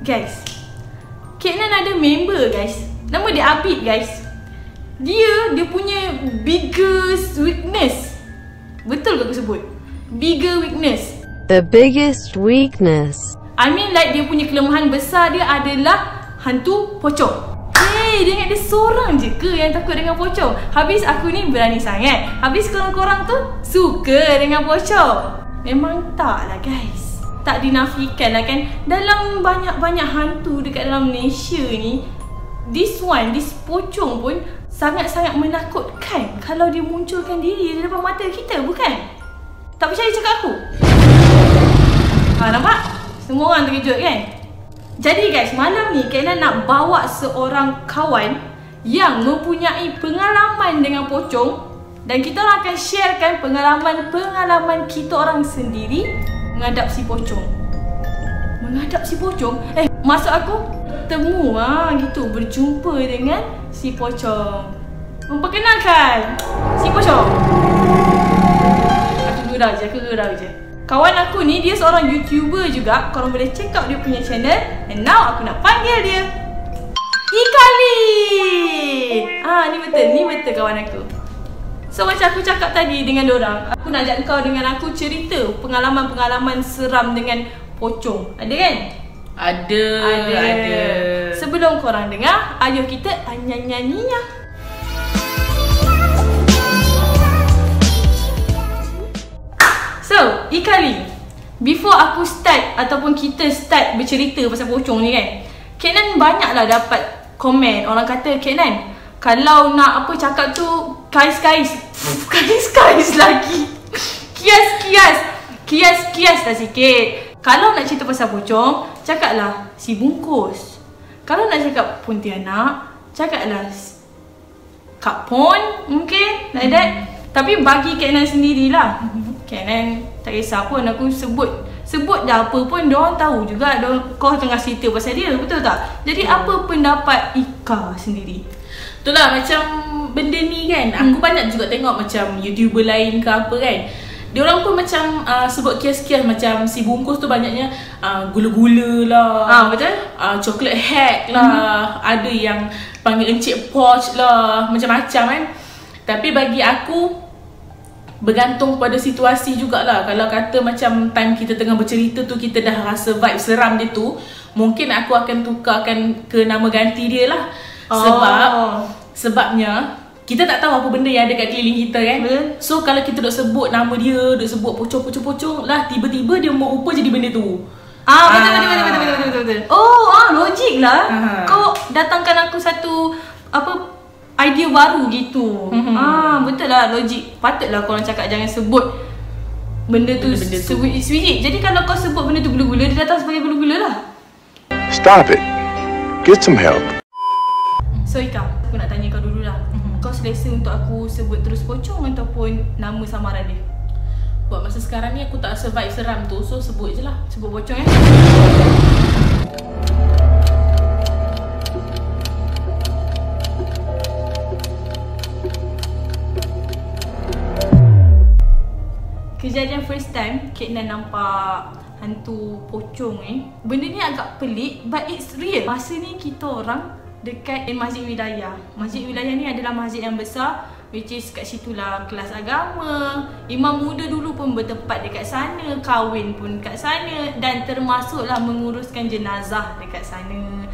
Guys, Kak Nan ada member guys. Nama dia Abid guys. Dia punya biggest weakness. Betul ke aku sebut? Bigger weakness. The biggest weakness. I mean like dia punya kelemahan besar dia adalah hantu pocong. Hey, dia ingat dia seorang je ke yang takut dengan pocong? Habis aku ni berani sangat. Habis korang-korang tu suka dengan pocong. Memang tak lah guys. Tak dinafikan lah kan. Dalam banyak-banyak hantu dekat dalam Malaysia ni, this pocong pun sangat-sangat menakutkan kalau dia munculkan diri di depan mata kita, bukan? Tak percaya cakap aku? Nampak? Semua orang terkejut kan? Jadi guys, malam ni Kak Nan nak bawa seorang kawan yang mempunyai pengalaman dengan pocong, dan kita orang akan sharekan pengalaman kita orang sendiri menghadap si pocong. Menghadap si pocong? Maksud aku temu gitu, berjumpa dengan si pocong. Memperkenalkan si pocong. Aku gurau je. Kawan aku ni dia seorang YouTuber juga. Korang boleh check out dia punya channel. And now aku nak panggil dia Ikali. Ni betul kawan aku. So macam aku cakap tadi dengan dorang, aku nak ajak kau dengan aku cerita pengalaman-pengalaman seram dengan pocong. Ada kan? Ada. Sebelum korang dengar, ayuh kita nyanyi-nyanyinya. So, Ikali, before aku start ataupun kita start bercerita pasal pocong ni kan, Kak Nan banyaklah dapat komen. Orang kata, Kak Nan, kalau nak apa cakap tu kais-kais lagi. Kias lah sikit. Kalau nak cerita pasal pocong, cakaplah si bungkus. Kalau nak cakap Pontianak, cakaplah Kak Pon, mungkin like that. Tapi bagi Kak Nan sendirilah, Kak Nan tak kisah pun aku sebut dah apa pun, diorang tahu juga kau tengah cerita pasal dia, betul tak? Jadi apa pendapat Ika sendiri? Itulah macam benda ni kan, aku banyak juga tengok macam YouTuber lain ke apa kan, diorang pun macam sebut kias-kias macam si bungkus tu banyaknya gula-gula lah, betul? Chocolate hack lah, ada yang panggil encik poch lah, macam-macam kan. Tapi bagi aku bergantung pada situasi jugalah. Kalau kata macam time kita tengah bercerita tu kita dah rasa vibe seram dia tu, mungkin aku akan tukarkan ke nama ganti dia lah. Sebabnya kita tak tahu apa benda yang ada kat keliling kita kan. So kalau kita duk sebut nama dia, duk sebut pocong lah, tiba-tiba dia merupa jadi benda tu. Betul. Logik lah. Kau datangkan aku satu idea baru gitu. Betul lah, logik. Patutlah korang cakap jangan sebut benda tu sebiji. Jadi kalau kau sebut benda tu gula-gula, dia datang sebagai gula-gula lah. Stop it. Get some help. So Ika, aku nak tanya kau dulu lah. Kau selesa untuk aku sebut terus pocong ataupun nama samaran dia? Buat masa sekarang ni aku tak rasa vibe seram tu, so sebut je lah. Sebut pocong Kejadian first time Kak Nan nampak hantu pocong benda ni agak pelik, but it's real. Masa ni kita orang dekat Masjid Wilayah. Masjid Wilayah ni adalah masjid yang besar, which is kat situlah kelas agama. Imam muda dulu pun bertempat dekat sana, kahwin pun kat sana, dan termasuklah menguruskan jenazah dekat sana.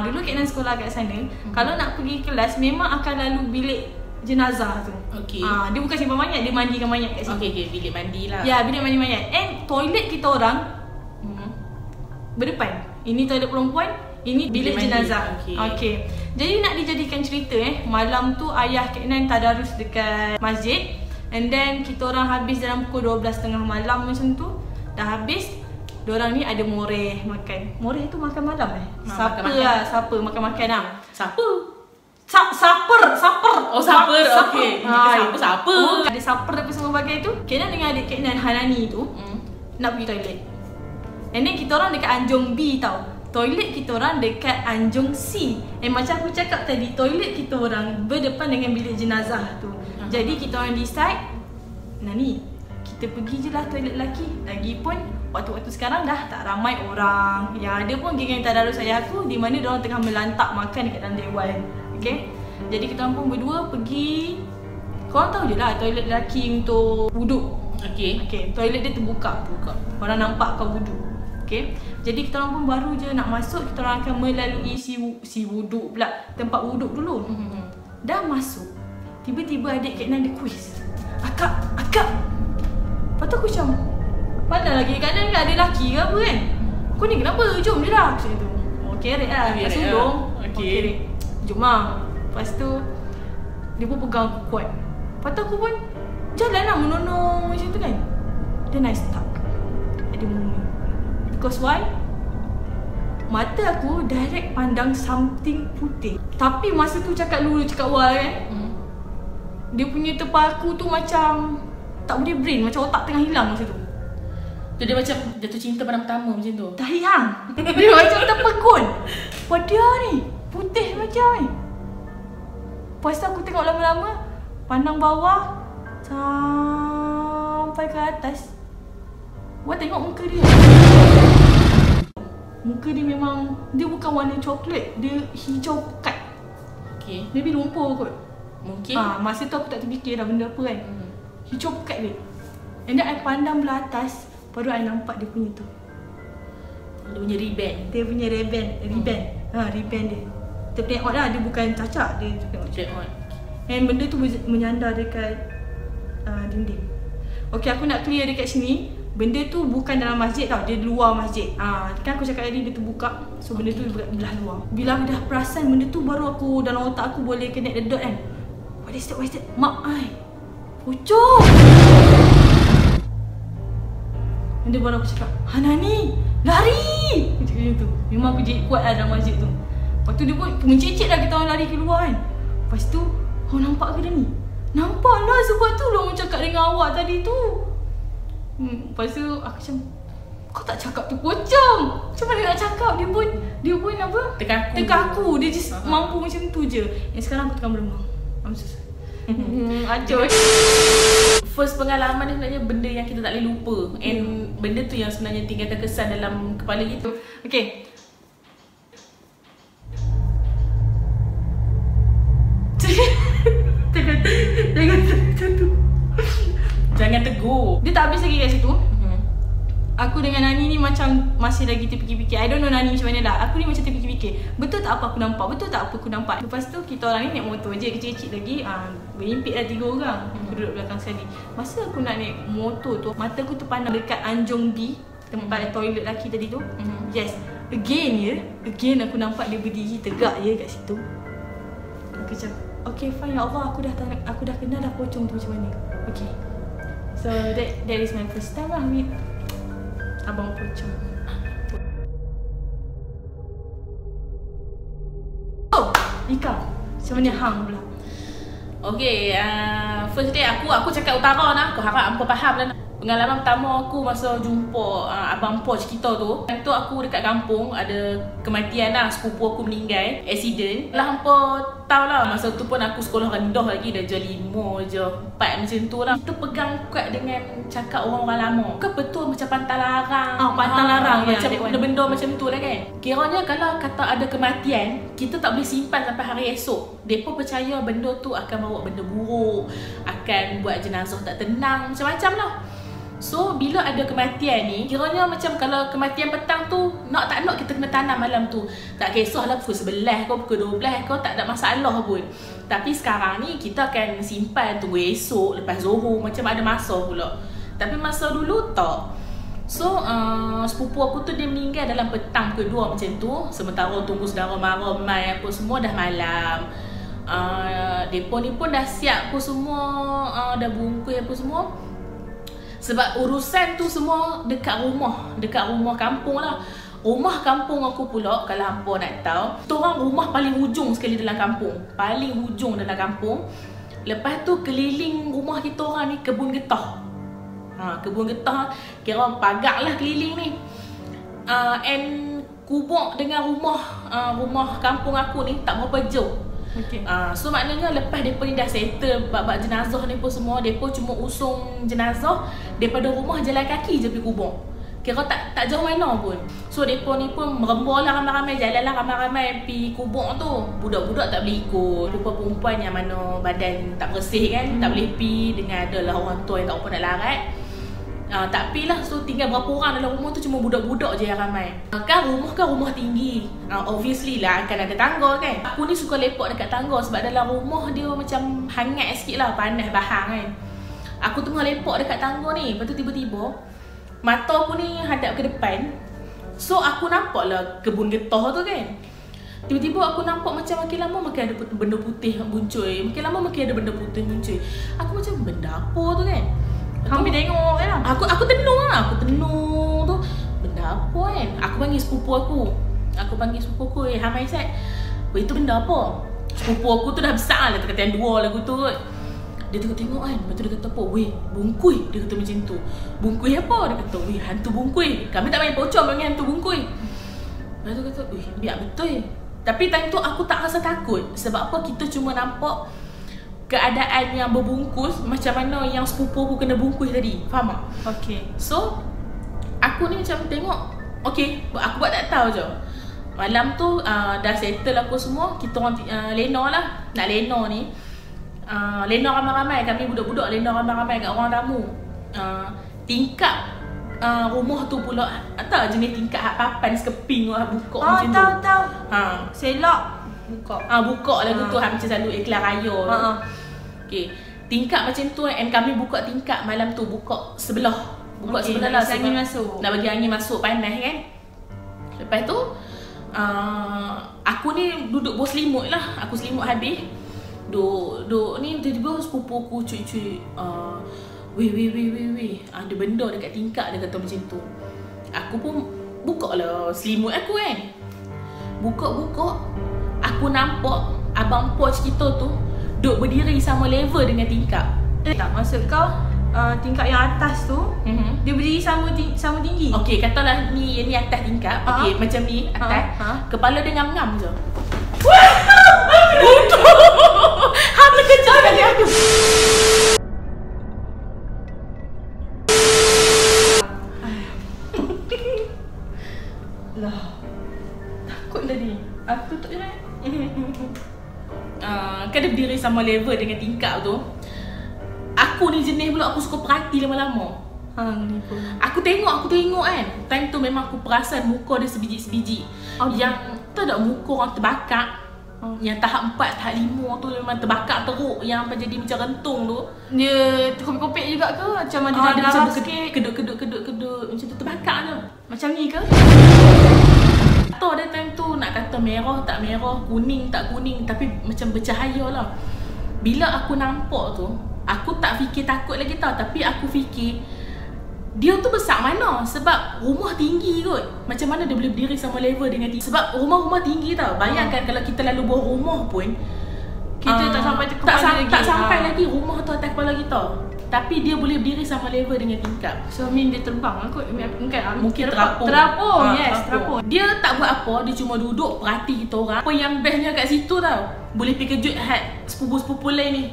Dulu Kak Nan sekolah kat sana. Kalau nak pergi kelas memang akan lalu bilik jenazah tu. Dia bukan simpan mayat, dia mandikan mayat kat situ. Okay, bilik mandi lah. Ya, bilik mandi mayat. And toilet kita orang berdepan. Ini toilet perempuan, ini bilik jenazah. Okay. Jadi nak dijadikan cerita malam tu ayah Kak Nan tadarus dekat masjid, and then kita orang habis dalam pukul 12.30 malam macam tu. Dah habis, diorang ni ada moreh makan. Moreh tu makan malam Supper lah, supper makan-makan lah. Supper? Supper. Oh, supper. Okay. Supper. Ada supper dan semua bagai tu. Kak Nan dengan adik Kak Nan Hanani tu nak pergi toilet. And then kita orang dekat Anjung B tau. Toilet kita orang dekat Anjung C. Macam aku cakap tadi, toilet kita orang berdepan dengan bilik jenazah tu. Jadi kita orang decide, Nani, kita pergi je lah toilet lelaki. Lagipun waktu-waktu sekarang dah tak ramai orang. Yang ada pun geng tadarus ayah aku di mana diorang tengah melantak makan dekat dalam dewan. Okay. Jadi kita orang pun berdua pergi. Korang tahu je lah toilet lelaki untuk wuduk. Okay. Toilet dia terbuka. Orang nampak kau wuduk. Okay. Jadi kita orang pun baru je nak masuk, kita orang akan melalui si wuduk pula, tempat wuduk dulu. Dah masuk, tiba-tiba adik Kak Nan dia quiz. Akak. Lepas tu aku macam, pandang lagi kat kanan kan ada lelaki ke apa kan. Kau ni kenapa? Jom je lah. Macam tu. Kerek lah, kat sulung. Kerek. Jom lah. Lepas tu dia pun pegang aku kuat. Lepas tu aku pun jalan lah menonong macam tu kan. Then I stuck at the moment. Because why? Mata aku direct pandang something putih. Tapi masa tu cakap lulu cakap wal kan. Dia punya tepa aku tu macam tak boleh brain, macam otak tengah hilang masa tu. Tu dia macam jatuh cinta pandang pertama macam tu. Tak hilang. Dia macam terpegun. Apa dia ni? Putih macam ni. Lepas tu aku tengok lama-lama, pandang bawah sampai ke atas. Buat tengok muka dia. Muka dia memang, dia bukan warna coklat, dia hijau pekat. Okay. Maybe lumpur kot. Mungkin. Masa tu aku tak terfikir dah benda apa kan. Hijau pekat dia. And then I pandang belah atas, baru I nampak dia punya tu. Dia punya riband. Dia punya riband. Riband dia. Tengok lah, dia bukan cacat, dia tengok. And benda tu menyandar dekat dinding. Okay, aku nak clear dekat sini. Benda tu bukan dalam masjid tau, dia luar masjid. Kan aku cakap tadi dia terbuka. So benda tu belah luar. Bila aku dah perasan benda tu, baru aku dalam otak aku boleh connect the dot kan. What is that? Mak ai, pocong. Dan dia baru aku cakap, Hanani, lari. Macam tu. Memang aku jerit kuat lah dalam masjid tu. Lepas tu dia pun mencecek lah kita orang lari keluar kan. Lepas tu, nampak ke dia ni? Nampak lah, sebab tu lah orang cakap dengan awak tadi tu. Lepas tu aku macam, kau tak cakap tu pocong. Macam mana nak cakap? Dia pun apa? Tekaku. Dia just mampu macam tu je. Yang sekarang aku tengah meremang. I'm so sorry. Acur. First pengalaman ni sebenarnya benda yang kita tak boleh lupa. And benda tu yang sebenarnya tinggalkan kesan dalam kepala kita. Okay. Jangan tegur. Dia tak habis lagi kat situ. Aku dengan Nani ni macam masih lagi terfikir-fikir. I don't know Nani macam mana lah. Aku ni macam terfikir-fikir. Betul tak apa aku nampak? Lepas tu kita orang ni naik motor je, kecil-kecil lagi. Berimpit lah 3 orang. Aku duduk belakang sekali. Masa aku nak naik motor tu, mata aku terpandang dekat Anjong B, tempat toilet lelaki tadi tu. Yes. Again aku nampak dia berdiri tegak je kat situ. Aku macam, okay fine ya Allah, aku dah kenal dah pocong tu macam mana. Okay. So that is my first time lah with abang pocong. Ika, macam mana hang pula? Okay, first day aku cakap utara lah. Aku harap hampa faham lah. Pengalaman pertama aku masa jumpa abang poch kita tu. Time tu aku dekat kampung, ada kematian lah, sepupu aku meninggal, accident. Lah hampa tahu lah, masa tu pun aku sekolah rendah lagi, dah je 5 je 4 macam tu lah. Kita pegang kuat dengan cakap orang-orang lama. Ke betul macam pantang larang. Pantang larang macam benda-benda macam tu lah kan. Kiranya kalau kata ada kematian, kita tak boleh simpan sampai hari esok. Mereka percaya benda tu akan bawa benda buruk, akan buat jenazah tak tenang, macam-macam lah. So, bila ada kematian ni, kiranya macam kalau kematian petang tu, nak tak nak kita kena tanam malam tu. Tak kisahlah pukul 11 kau, pukul 12 kau, tak ada masalah pun. Tapi sekarang ni, kita akan simpan tunggu esok, lepas Zuhur, macam ada masa pula. Tapi masa dulu, tak. So, sepupu aku tu dia meninggal dalam petang kedua macam tu. Sementara tunggu saudara mara, mai apa semua dah malam. Depa ni pun dah siap apa semua, dah bungkus apa semua. Sebab urusan tu semua dekat rumah kampung lah. Rumah kampung aku pula, kalau hampa nak tahu, tu orang rumah paling hujung sekali dalam kampung. Paling hujung dalam kampung. Lepas tu keliling rumah kita orang ni kebun getah. Kebun getah kira pagar lah keliling ni. And kubur dengan rumah kampung aku ni tak berapa jauh. Okay. So maknanya lepas mereka ni dah settle bab jenazah ni pun semua, mereka cuma usung jenazah daripada rumah jalan kaki je pergi kubur. Kira tak jauh mana pun. So mereka ni pun merembor lah ramai-ramai, jalan lah ramai-ramai pergi kubur tu. Budak-budak tak boleh ikut. Perempuan-perempuan yang mana badan tak bersih kan, tak boleh pergi dengan adalah orang tua yang tak apa nak larat. Tak pergi lah. So tinggal berapa orang dalam rumah tu, cuma budak-budak je yang ramai. Kan rumah tinggi. Obviously lah akan ada tangga kan. Aku ni suka lepak dekat tangga sebab dalam rumah dia macam hangat sikit lah, panas bahang kan. Aku tengah lepak dekat tangga ni, lepas tu tiba-tiba mata aku ni hadap ke depan. So aku nampak lah kebun getah tu kan. Tiba-tiba aku nampak macam makin lama makin ada benda putih muncul. Makin lama makin ada benda putih muncul. Aku macam benda apa tu kan. Hampir tengok kan lah. Aku tenung lah. Aku tenung tu benda apa kan. Aku panggil sepupu aku. Hamai Sat, itu benda apa? Sepupu aku tu dah besar lah, kata yang 2 lagu tu kot. Dia tengok kan, lepas tu dia kata apa? Weh, bungkui. Dia kata macam tu. Bungkui apa? Dia kata, weh, hantu bungkui. Kami tak main pocong, panggil hantu bungkui. Lepas tu kata, weh, biar betul. Tapi time tu aku tak rasa takut. Sebab apa? Kita cuma nampak keadaan yang berbungkus macam mana yang sepupu aku kena bungkus tadi. Faham tak? Okay. So, aku ni macam tengok, okay, aku buat tak tahu je. Malam tu dah settle apa semua. Kita orang lena lah. Nak lena ni. Lena ramai-ramai, kami budak-budak lena ramai-ramai kat orang tamu. Tingkap rumah tu pula, tak jenis tingkap hak papan sekeping buka macam tu. Tahu. Selak buka lagu tu macam selalu iklan raya. Okey. Tingkap macam tu and kami buka tingkap malam tu, buka sebelah. Sebelah lah sebab angin masuk. Nak bagi angin masuk panas kan. Lepas tu aku ni duduk bawah selimut lah. Aku selimut habis. Duduk ni tiba-tiba sepupu aku cuik-cuik, weh, ada benda dekat tingkap, dia kata macam tu. Aku pun buka lah selimut aku kan. Buka, aku nampak abang poch kita tu duduk berdiri sama level dengan tingkap. Tak, maksud kau tingkap yang atas tu dia berdiri sama tinggi. Okey, katalah ni atas tingkap. Okey, macam ni atas. Kepala dia ngam-ngam je. Hang terkejut kali aku. Lah. Takut tadi. Aku tutup je kan. Kan dia berdiri sama level dengan tingkap tu. Aku ni jenis pula aku suka perhati lama-lama. Ni pun. Aku tengok kan. Time tu memang aku perasan muka dia sebiji-sebiji. Yang tak ada muka orang terbakar. Yang tahap 4, tahap 5 tu memang terbakar teruk. Yang apa jadi macam rentung tu. Dia terkopik-kopik juga ke? Macam ada darah sikit? Kedut. Macam tu terbakar je. Macam ni ke? Tahu dia time tu nak kata merah tak merah, kuning tak kuning, tapi macam bercahaya lah. Bila aku nampak tu, aku tak fikir takut lagi tau. Tapi aku fikir dia tu besar mana? Sebab rumah tinggi kot. Macam mana dia boleh berdiri sama level dengan tinggi? Sebab rumah-rumah tinggi tau. Bayangkan kalau kita lalu bawah rumah pun, kita tak sampai kepala lagi. Tak sampai lagi rumah tu atas kepala kita. Tapi dia boleh berdiri sama level dengan tingkap. So dia terbang lah kot. Mungkin terapung. Terapung. Dia tak buat apa, dia cuma duduk perhati kita orang. Apa yang bestnya kat situ tau, boleh pergi kejut sepupu-sepupu lain ni.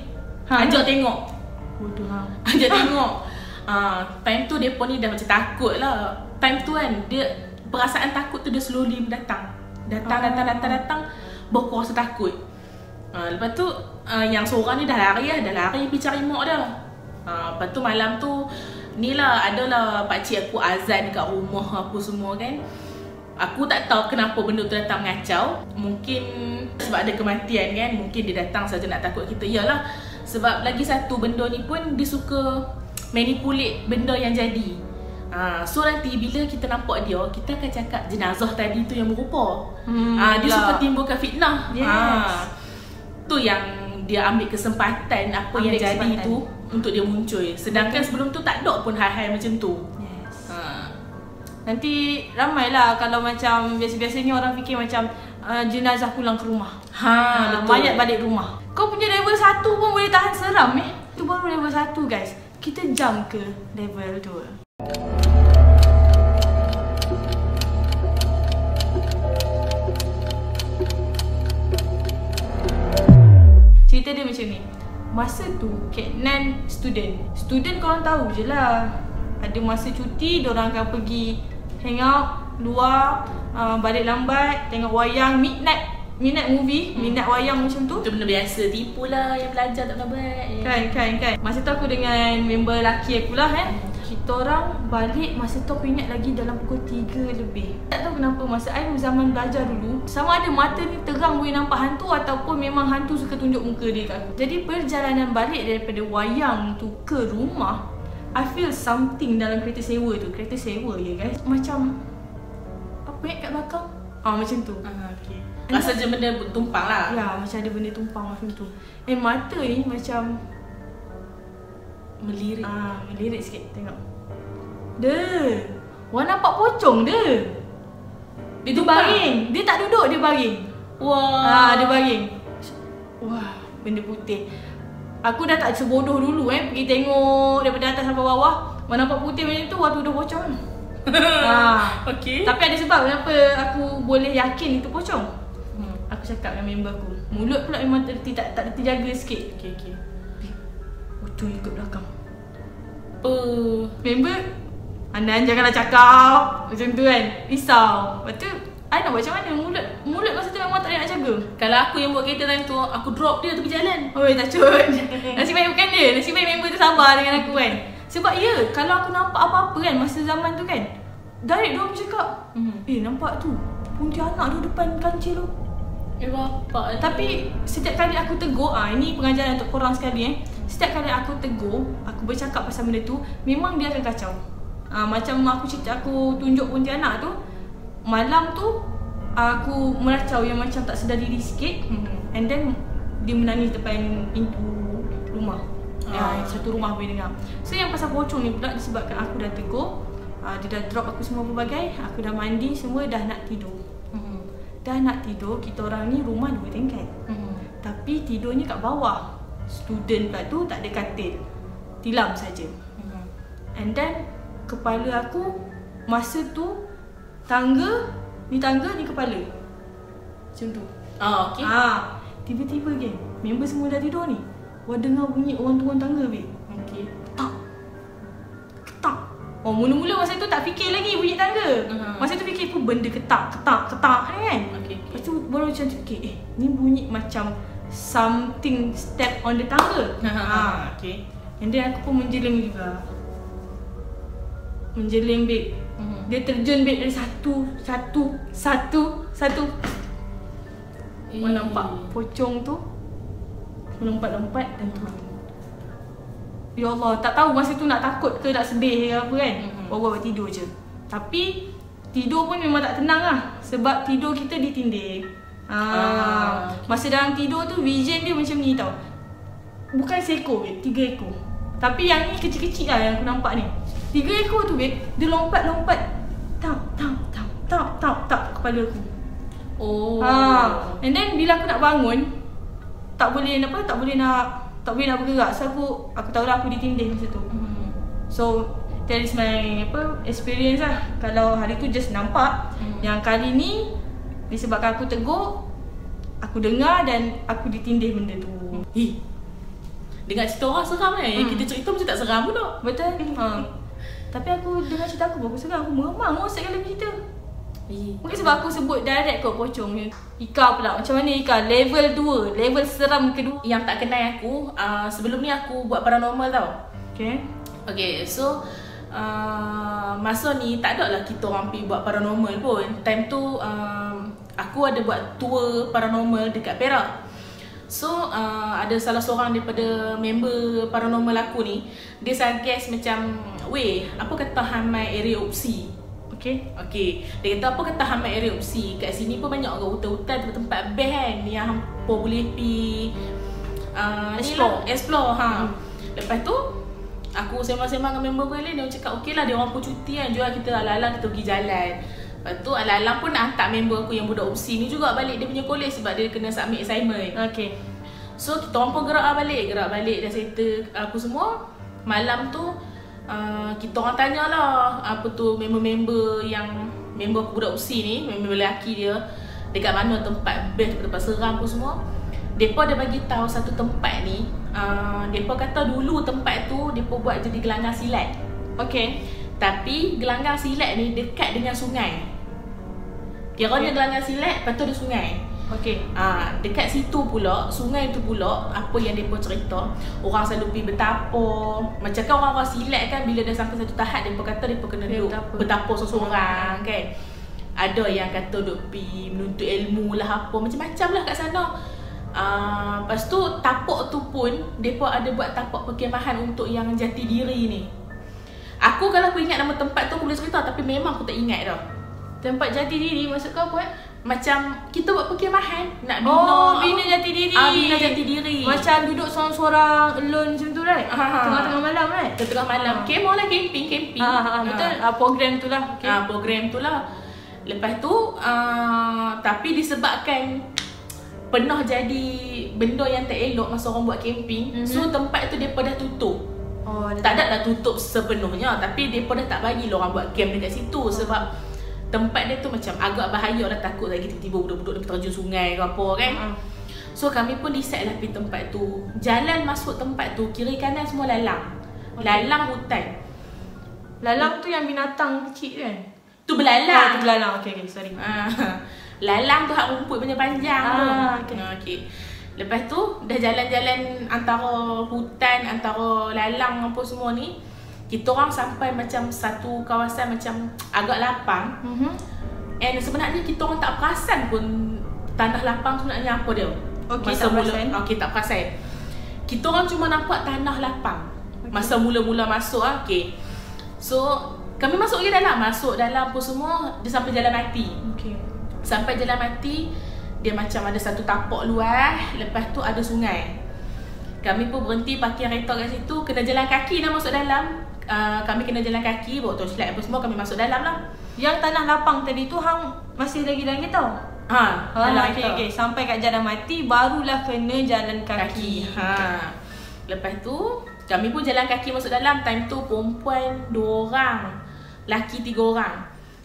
Ajak tengok. Bodoh. Ajak tengok. Time tu dia pun ni dah macam takut lah. Time tu kan, dia perasaan takut tu dia slowly datang. Datang. Baru aku rasa takut. Lepas tu yang seorang ni dah lari pergi cari mak dia. Lepas tu malam tu ni lah, adalah pakcik aku azan kat rumah aku semua kan. Aku tak tahu kenapa benda tu datang mengacau. Mungkin sebab ada kematian kan. Mungkin dia datang saja nak takut kita. Yalah, sebab lagi satu benda ni pun dia suka manipulate benda yang jadi. So nanti bila kita nampak dia, kita akan cakap jenazah tadi tu yang berupa. Dia suka timbulkan fitnah. Yes. Tu yang dia ambil kesempatan apa yang jadi tu untuk dia muncul. Sedangkan sebelum tu tak ada pun hal-hal macam tu. Yes. Nanti ramailah kalau macam biasa-biasanya orang fikir macam jenazah pulang ke rumah. Betul. Mayat balik rumah. Kau punya level 1 pun boleh tahan seram Tu baru level 1 guys. Kita jump ke level 2. Cerita dia macam ni. Masa tu Kak Nan student korang tahu je lah. Ada masa cuti, diorang akan pergi hang out luar, balik lambat, tengok wayang, midnight movie, midnight wayang macam tu. Itu benda biasa, tipu lah yang belajar tak pernah buat. Kan. Masa tu aku dengan member lelaki aku lah kita orang balik masa tu aku ingat lagi dalam pukul 3 lebih. Tak tahu kenapa masa I zaman belajar dulu, sama ada mata ni terang boleh nampak hantu ataupun memang hantu suka tunjuk muka dia kat aku. Jadi perjalanan balik daripada wayang tu ke rumah, I feel something dalam kereta sewa tu. Kereta sewa ya guys, macam apa kat belakang? Macam tu. Okay. Rasa je benda tumpang lah. Ya, macam ada benda tumpang macam tu. Mata ni macam melirik. Melirik sikit, tengok. Warna nampak pocong dia. Dia baring. Dia tak duduk, dia baring. Wah. Dia baring. Wah, benda putih. Aku dah tak sebodoh dulu pergi tengok daripada atas sampai bawah. Warna nampak putih macam tu, waktu dah pocong. Okay. Tapi ada sebab kenapa aku boleh yakin itu pocong. Aku cakap dengan member aku, mulut pula memang tak terjaga sikit. Okay. Pocong ikut belakang. Member, Anan janganlah cakap macam tu kan. Risau. Lepas tu I nak buat macam mana? Mulut masa tu memang tak ada nak jaga. Kalau aku yang buat kereta time tu, aku drop dia tepi jalan. Takut. Nasib baik bukan dia. Nasib baik member tu sabar dengan aku kan. Sebab kalau aku nampak apa-apa kan masa zaman tu kan, direct diorang cakap, nampak tu Pontianak tu depan kancil tu. Bapak. Tapi setiap kali aku tegur, ini pengajaran untuk korang sekali setiap kali aku tegur, aku bercakap pasal benda tu, memang dia akan kacau. Macam aku tunjuk Pontianak tu, malam tu aku meracau yang macam tak sedar diri sikit. And then dia menangis depan pintu rumah. Satu rumah boleh dengar. So yang pasal pocong ni pula disebabkan aku dah tegur, dia dah drop aku semua pelbagai, aku dah mandi semua, dah nak tidur. Dah nak tidur, kita orang ni rumah 2 tingkat. Tapi tidurnya kat bawah. Student pula tu tak ada katil, tilam saja. And then kepala aku masa tu tangga ni kepala. Macam tu. Okay. Tiba-tiba kan member semua dah tidur ni, dengar bunyi orang turun tangga babe. Okay. Ketak. Mula-mula masa tu tak fikir lagi bunyi tangga. Masa tu fikir apa benda ketak ni kan. Okay. Lepas tu baru macam fikir, ni bunyi macam something step on the tangga. Okay. And then aku pun menjeling juga. Menjeling babe. Dia terjun babe dari satu. Kau nampak pocong tu melompat-lompat dan turun. Ya Allah, tak tahu masa tu nak takut ke nak sedih ke apa kan. Bawa tidur je. Tapi tidur pun memang tak tenang lah. Sebab tidur kita ditindih. Masa dalam tidur tu vision dia macam ni tau. Bukan seekor babe, 3 ekor. Tapi yang ni kecil-kecil lah yang aku nampak ni. 3 ekor tu babe, dia lompat-lompat. Tak kepala aku. And then bila aku nak bangun, tak boleh nak bergerak. So aku tahu lah aku ditindih masa tu. So that is my experience lah. Kalau hari tu just nampak, yang kali ni disebabkan aku tegur, aku dengar dan aku ditindih benda tu. Dengar cerita orang seram yang kita cerita macam tak seram pun tak? Betul. Tapi aku dengar cerita aku bagus seram. Aku meremang setiap kali cerita. Mungkin sebab aku sebut direct kot pocong ni. Ika pula, macam mana Ika? Level 2, level seram kedua. Yang tak kenal aku, sebelum ni aku buat paranormal tau. Okay, so masa ni tak ada lah kita orang pergi buat paranormal pun. Time tu aku ada buat tour paranormal dekat Perak. So ada salah seorang daripada member paranormal aku ni, dia suggest macam, weh, apa kata hamai area opsi? Okay. Dia kata apa kata hamai area opsi? Kat sini pun banyak orang hutan-hutan, tempat best kan, yang hampa boleh pergi explore. Lepas tu aku sembang-sembang dengan member gue lain, dia cakap okey lah, dia orang pun cuti kan, jual kita ala-ala kita pergi jalan. Lepas tu ala-ala pun nak hantar member aku yang budak opsi ni juga balik dia punya college sebab dia kena submit assignment. So kita orang pun gerak balik dah settle aku semua. Malam tu kita orang tanyalah apa tu member-member yang member aku budak opsi ni, member lelaki dia, dekat mana tempat best, tempat seram pun semua. Depa ada bagi tahu satu tempat ni. Depa kata dulu tempat tu depa buat jadi gelanggang silat. Tapi gelanggang silat ni dekat dengan sungai. Kiranya gelanggang silat, lepas tu ada sungai. Okey. Dekat situ pula, sungai tu pula, apa yang mereka cerita, orang selalu pergi bertapur. Macam kan orang-orang silat kan, bila dah sampai satu tahap, mereka kata mereka kena duduk bertapur seorang kan. Ada yang kata duduk pergi menuntut ilmu lah apa, macam-macam lah kat sana. Lepas tu tapak tu pun mereka ada buat tapak perkemahan untuk yang jati diri ni. Aku kalau aku ingat nama tempat tu aku boleh cerita, tapi memang aku tak ingat dah. Tempat jati diri maksud kau apa? Macam kita buat perkemahan, nak bina jati diri. Bina jati diri. Macam duduk sorang-sorang alone macam tu right? Tengah-tengah malam right? Tengah malam. Kemah lah, camping. Betul. Program tu lah. Okay. Program tu lah. Lepas tu tapi disebabkan pernah jadi benda yang tak elok masa orang buat camping, so tempat tu depa dah tutup. Tak ada dah tutup sepenuhnya, tapi depa dah tak bagi orang buat camp dekat situ sebab tempat dia tu macam agak bahaya lah, takut lagi tiba-tiba budak-budak dia terjun sungai ke apa kan. So kami pun decide lah pergi tempat tu. Jalan masuk tempat tu, kiri kanan semua lalang. Lalang hutan. Lalang tu yang binatang kecil kan? Tu belalang. Tu belalang. Okay, sorry. Lalang tu hak rumput panjang-panjang tu. Okay. Lepas tu dah jalan-jalan antara hutan, antara lalang apa semua ni, kita orang sampai macam satu kawasan macam agak lapang. And sebenarnya kita orang tak perasan pun tanah lapang sebenarnya apa dia. Masa mula tak perasan. Kita orang cuma nampak tanah lapang. Masa mula-mula masuk okey. So kami masuk ke dalam, apa semua, dia sampai jalan mati. Sampai jalan mati, dia macam ada satu tapak luas, lepas tu ada sungai. Kami pun berhenti parking kereta kat situ, kena jalan kaki nak masuk dalam. Kami kena jalan kaki, bawa torchlight apa semua, kami masuk dalam lah. Yang tanah lapang tadi tu hang masih lagi tau. Okay. Sampai kat jalan mati barulah kena jalan kaki. Lepas tu kami pun jalan kaki masuk dalam. Time tu perempuan 2 orang, laki 3 orang.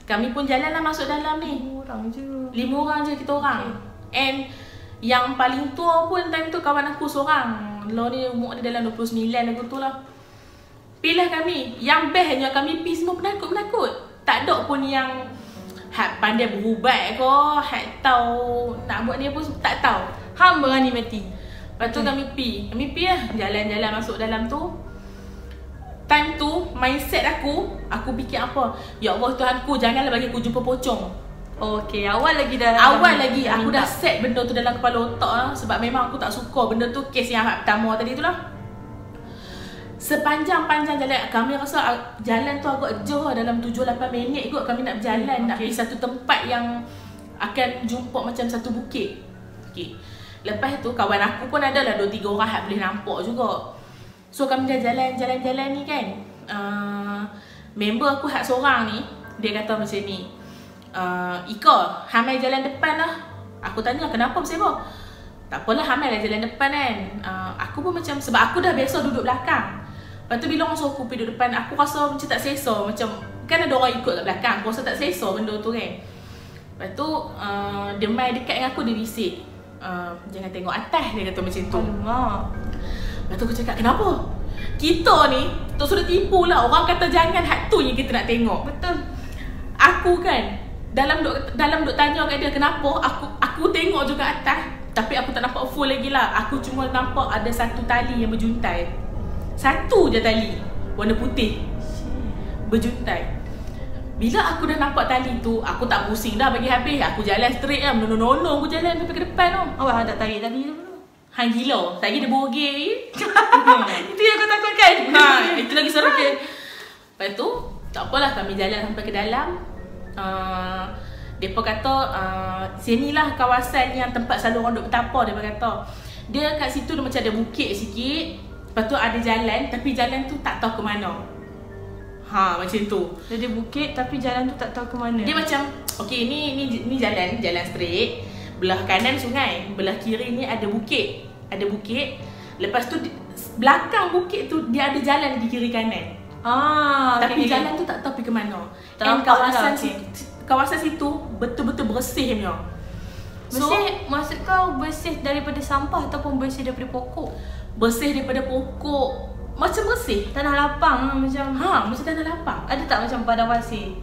Kami pun jalan lah masuk dalam ni. 5 orang je kita orang. And yang paling tua pun time tu kawan aku seorang. Lo ni umur dia dalam 29 aku tu lah. Pilih kami. Yang bestnya kami pergi semua penakut-penakut. Tak ada pun yang pandai berubat ke, tahu nak buat ni apa, tak tahu. Hang berani mati. Lepas tu kami pergi lah, jalan-jalan masuk dalam tu. Time tu mindset aku fikir apa? Ya Allah Tuhanku, janganlah bagi aku jumpa pocong. Okay, awal lagi aku dah set benda tu dalam kepala otak lah. Sebab memang aku tak suka benda tu. Kes yang pertama tadi tu lah. Sepanjang-panjang jalan, kami rasa jalan tu agak jauh, dalam 7-8 minit kot kami nak berjalan. Nak pergi satu tempat yang akan jumpa macam satu bukit. Lepas tu kawan aku pun ada lah 2-3 orang yang boleh nampak juga. So kami dah jalan-jalan ni kan. Member aku hak seorang ni, dia kata macam ni, Ika, hamai jalan depan lah. Aku tanya kenapa bersebab? Tak apalah, hamai lah jalan depan kan. Aku pun macam, sebab aku dah biasa duduk belakang. Lepas tu bila orang suruh aku pergi duduk depan, aku rasa macam tak selesa. Macam kan ada orang ikut kat belakang, aku rasa tak selesa benda tu kan. Lepas tu dia main dekat dengan aku, dia bisik, jangan tengok atas, dia kata macam tu. Lepas tu aku cakap, kenapa? Kita ni tak sudah tipu lah. Orang kata jangan, hak tu yang kita nak tengok. Betul. Aku kan dalam duk tanya kat dia kenapa, aku tengok juga atas, tapi aku tak nampak full lagi lah. Aku cuma nampak ada satu tali yang berjuntai. Satu je tali warna putih berjuntai. Bila aku dah nampak tali tu, aku tak pusing dah bagi habis. Aku jalan straight lah, menolong aku jalan sampai ke depan tu. Awak tak tarik tali tu? Hang gila, lagi dia bogey. Itu yang aku takutkan. Itu lagi seram. Lepas tu tak apalah, kami jalan sampai ke dalam. Depa kata sinilah kawasan yang tempat selalu orang duk bertapa. Depa kata dia kat situ dia macam ada bukit sikit. Lepas tu ada jalan, tapi jalan tu tak tahu ke mana. Macam tu. Dia ada bukit tapi jalan tu tak tahu ke mana. Dia macam okey, ni jalan straight. Belah kanan sungai, belah kiri ni ada bukit. Lepas tu belakang bukit tu dia ada jalan di kiri kanan. Tapi jalan tu tak tahu pergi ke mana. Dan kawasan situ betul-betul bersih punya. Bersih, maksud kau bersih daripada sampah ataupun bersih daripada pokok? Bersih daripada pokok, macam bersih. Tanah lapang macam. Macam tanah lapang. Ada tak macam padang pasir?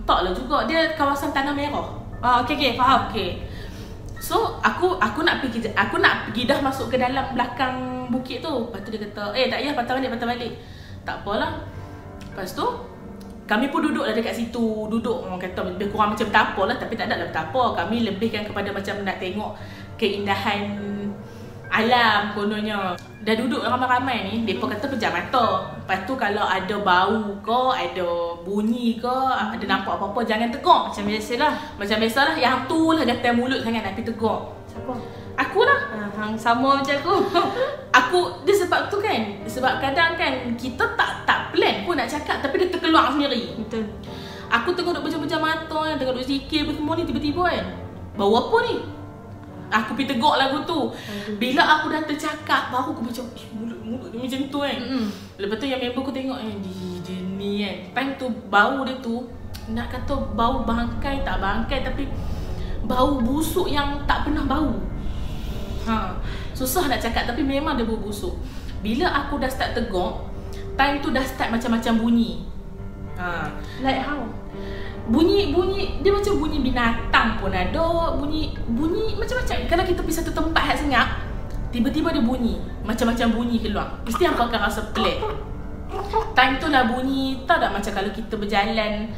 Tak lah juga. Dia kawasan tanah merah. Okey, faham. Okay. So aku nak pergi dah masuk ke dalam belakang bukit tu. Lepas tu dia kata, tak payah, patah balik. Tak apalah. Lepas tu kami pun duduk lah dekat situ. Duduk, orang kata lebih kurang macam betapa lah. Tapi tak ada lah betapa. Kami lebihkan kepada macam nak tengok keindahan alam kononnya. Dah duduk ramai-ramai ni, mereka kata pejam mata. Lepas tu kalau ada bau ke, ada bunyi ke, ada nampak apa-apa, jangan tegak. Macam biasalah. Macam biasalah, yang tu lah gatal mulut sangat nak pergi tegak. Siapa? Aku lah. Hang sama macam aku. Dia sebab tu kan. Sebab kadang kan kita tak plan pun nak cakap, tapi dia terkeluar sendiri. Betul. Aku tengok duk pejam-pejam mata, tengok duk zikir apa semua ni, tiba-tiba kan, bau apa ni? Aku pergi tegak lagu tu. Bila aku dah tercakap, baru aku macam mulut dia macam tu kan. Lepas tu yang member aku tengok dia ni kan. Time tu bau dia tu, nak kata bau bangkai tak bangkai, tapi bau busuk yang tak pernah bau. Susah nak cakap, tapi memang dia bau busuk. Bila aku dah start tegak, time tu dah start macam-macam bunyi. Like how? Bunyi dia macam bunyi binatang pun ada, bunyi macam-macam. Kalau kita pergi satu tempat yang senyap, tiba-tiba dia bunyi, macam-macam bunyi keluar. Mesti hampa akan rasa pelik. Time tu lah bunyi, tahu tak macam kalau kita berjalan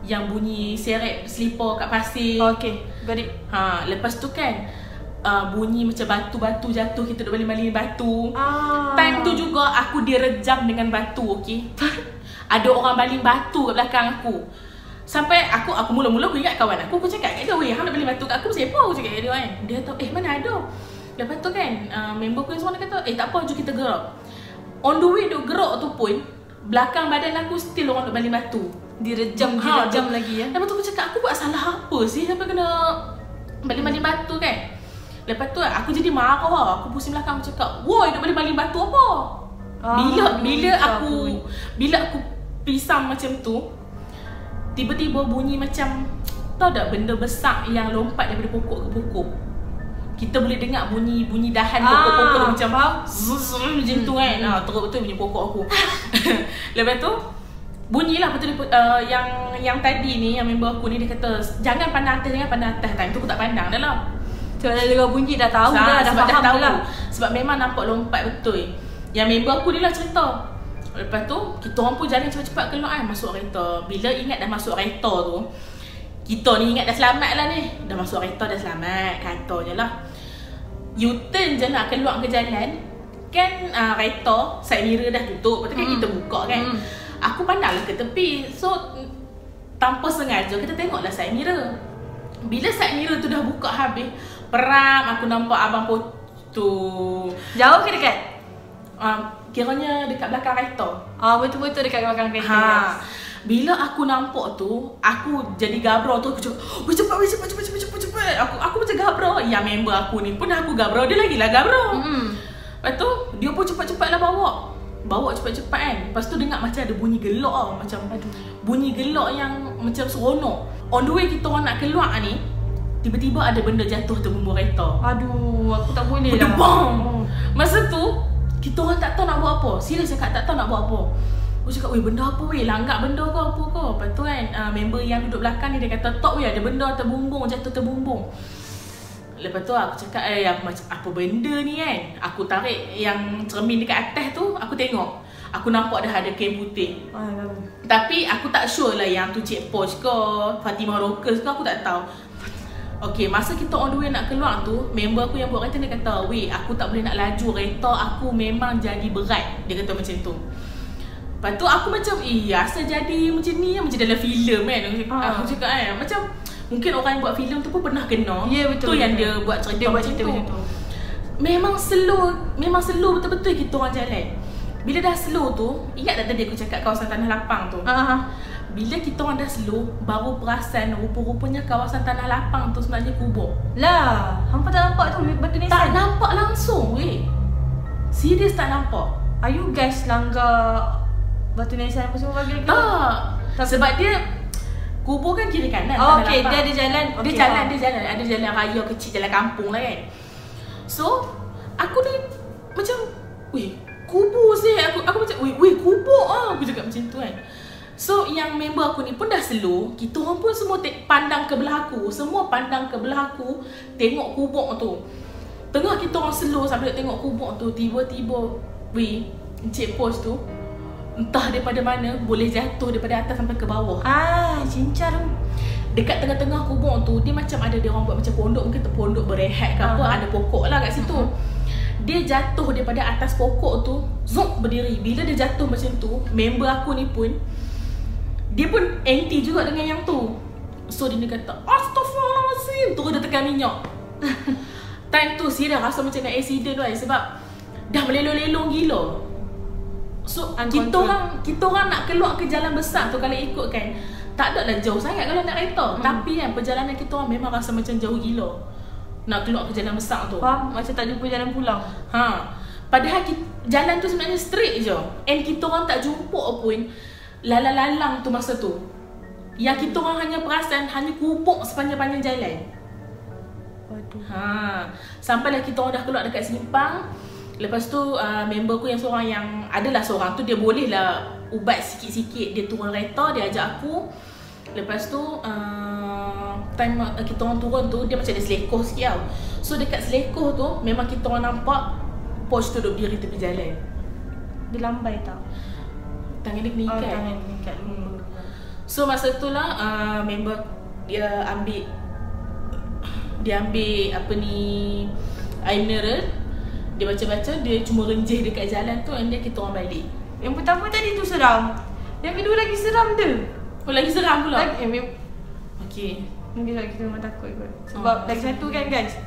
yang bunyi seret slipper kat pasir. Okay, got it. Lepas tu kan bunyi macam batu-batu jatuh, kita duk baling-baling batu. Time tu juga aku direjam dengan batu, okey. Ada orang baling batu kat belakang aku. Sampai aku mula-mula aku ingat kawan aku cakap kat dia, "Weh, hang nak beli batu kat aku siapa?" Aku cakap kat dia kan. Dia tahu, mana ada. Lepas tu kan, member aku yang semua kata, tak apa, jom kita gerak. On the way duk gerak tu pun, belakang badan aku still orang duk baling batu. Direjam lagi ya. Lepas tu aku cakap, aku buat salah apa sih sampai kena baling-baling batu kan. Lepas tu aku jadi marah lah. Aku pusing belakang, aku cakap, "Woi, duk baling-baling batu apa?" Bila aku pisang macam tu, tiba-tiba bunyi macam, tahu tak benda besar yang lompat daripada pokok ke pokok. Kita boleh dengar bunyi dahan pokok-pokok macam macam tu kan. Teruk betul bunyi pokok aku. Lepas tu bunyilah betul yang tadi ni, yang member aku ni, dia kata jangan pandang atas. Time tu aku tak pandang dah lah. Sebab dah dengar bunyi dah tahu dah faham tahu lah. Sebab memang nampak lompat betul. Yang member aku ni lah cerita. Lepas tu, kita orang pun jalan cepat-cepat keluar kan, masuk kereta. Bila ingat dah masuk kereta tu, kita ni ingat dah selamat lah ni. Dah masuk kereta dah selamat, katanya lah. U-turn je nak keluar ke jalan, kan kereta, side mirror dah tutup. Lepas tu kan kita buka kan. Aku pandanglah ke tepi. So, tanpa sengaja kita tengoklah side mirror. Bila side mirror tu dah buka habis, peram aku nampak abang tu. Jauh ke dekat? Kiranya dekat belakang kereta. Betul-betul dekat belakang kereta. Bila aku nampak tu, aku jadi gabra tu. Aku cakap, cepat. Aku macam gabra. Yang member aku ni pun aku gabra, dia lagi lah gabra. Lepas tu, dia pun cepat-cepat lah bawa cepat-cepat kan. Lepas tu dengar macam ada bunyi gelak tau. Macam bunyi gelak yang macam seronok. On the way kita orang nak keluar ni, tiba-tiba ada benda jatuh tu bumbu kereta. Aku tak boleh lah. Bang. Masa tu kita orang tak tahu nak buat apa. Serius cakap tak tahu nak buat apa. Aku cakap, "Weh, benda apa weh? Langgak benda ke apa ke?" Lepas tu kan, member yang duduk belakang ni dia kata, "Tok weh, ada benda jatuh terbumbung." Lepas tu aku cakap, apa benda ni kan? Aku tarik yang cermin dekat atas tu, aku tengok. Aku nampak dah ada kain putih. Tapi aku tak sure lah yang tu Cik Posh ke, Fatimah Rockers ke, aku tak tahu. Okay, masa kita on the way nak keluar tu, member aku yang buat kereta dia kata, "Weh, aku tak boleh nak laju, kereta aku memang jadi berat." Dia kata macam tu. Lepas tu aku macam, asal jadi macam ni, macam dalam filem kan. Aku cakap kan, macam mungkin orang yang buat filem tu pun pernah kena. Ya, betul. Tu yang dia buat cerita macam tu. Memang slow betul-betul kita orang jalan. Bila dah slow tu, ingat tak tadi aku cakap kawasan Tanah Lapang tu? Bila kita orang dah slow, baru perasan rupa-rupanya kawasan Tanah Lapang tu sebenarnya kubur. Lah, hampa tak nampak tu batu nisan? Tak nampak langsung weh. Serius tak nampak. Are you guys langgar batu nisan apa semua bagi? Tak. Sebab dia kubur kan kiri kanan Tanah okay, Lapang. dia ada jalan. Dia jalan. Ada jalan raya kecil, jalan kampung lah kan. So, aku ni macam, weh, kubur aku macam weh kubur Aku cakap macam tu kan. So yang member aku ni pun dah slow. Kita orang pun semua pandang ke belah aku. Semua pandang ke belah aku, tengok kubur tu. Tengah kita orang slow sambil tengok kubur tu, tiba-tiba weh, Encik Pos tu entah daripada mana boleh jatuh daripada atas sampai ke bawah. Cincar. Dekat tengah-tengah kubur tu, dia macam ada dia orang buat macam pondok, mungkin pondok berehat ke apa, ada pokok lah kat situ. Dia jatuh daripada atas pokok tu, zuk berdiri. Bila dia jatuh macam tu, member aku ni pun dia pun anti juga dengan yang tu. So dia kata, astaghfirullahaladzim, terus dia tekan minyak. Time tu serius rasa macam nak accident kan, sebab dah melelong-lelong gila. So kita orang nak keluar ke jalan besar tu, kalau ikut kan tak adalah jauh sangat kalau nak kereta. Tapi kan perjalanan kita orang memang rasa macam jauh gila nak keluar ke jalan besar tu. Faham? Macam tak jumpa jalan pulang. Padahal jalan tu sebenarnya straight je. And kita orang tak jumpa pun lalang-lalang tu masa tu. Yang kita orang hanya perasan hanya kubur sepanjang-panjang jalan. Waduh. Sampailah kita orang dah keluar dekat simpang. Lepas tu member aku yang seorang yang adalah seorang tu, dia boleh lah ubat sikit-sikit. Dia turun kereta, dia ajak aku. Lepas tu time kita orang turun tu, dia macam ada selekoh sikit tau. So dekat selekoh tu memang kita orang nampak Poch tu duduk diri tepi jalan. Dia lambai tak? Tangan dia kena ikat. Tangan kena ikat. So masa tu lah member dia ambil apa ni, air mineral. Dia baca-baca, dia cuma renjih dekat jalan tu, and then kita orang balik. Yang pertama tadi tu seram. Yang kedua lagi seram tu. Lagi seram pula. Okay. Mungkin kita memang takut kot. Sebab lagi satu kan guys,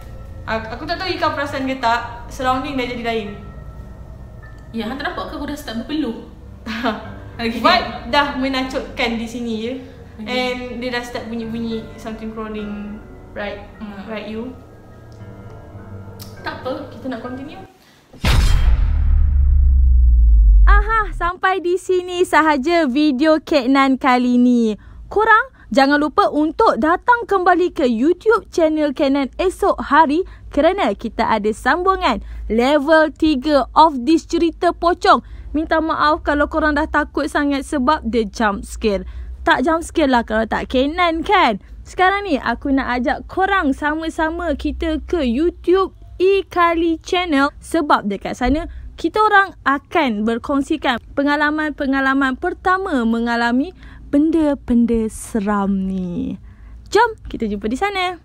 aku tak tahu Ika perasan ke tak, surrounding dah jadi lain. Ya, hang tak nampak ke aku dah start berpeluh? But dah menakutkan di sini je. And dia dah start bunyi-bunyi something crawling right you. Tak apa, kita nak continue. Sampai di sini sahaja video Kak Nan kali ni. Korang jangan lupa untuk datang kembali ke YouTube channel Kak Nan esok hari, kerana kita ada sambungan level 3 of this cerita pocong. Minta maaf kalau korang dah takut sangat sebab dia jump scare. Tak jump scare lah kalau tak Kak Nan kan. Sekarang ni aku nak ajak korang sama-sama kita ke YouTube Ikali Channel, sebab dekat sana kita orang akan berkongsikan pengalaman-pengalaman pertama mengalami benda-benda seram ni. Jom kita jumpa di sana.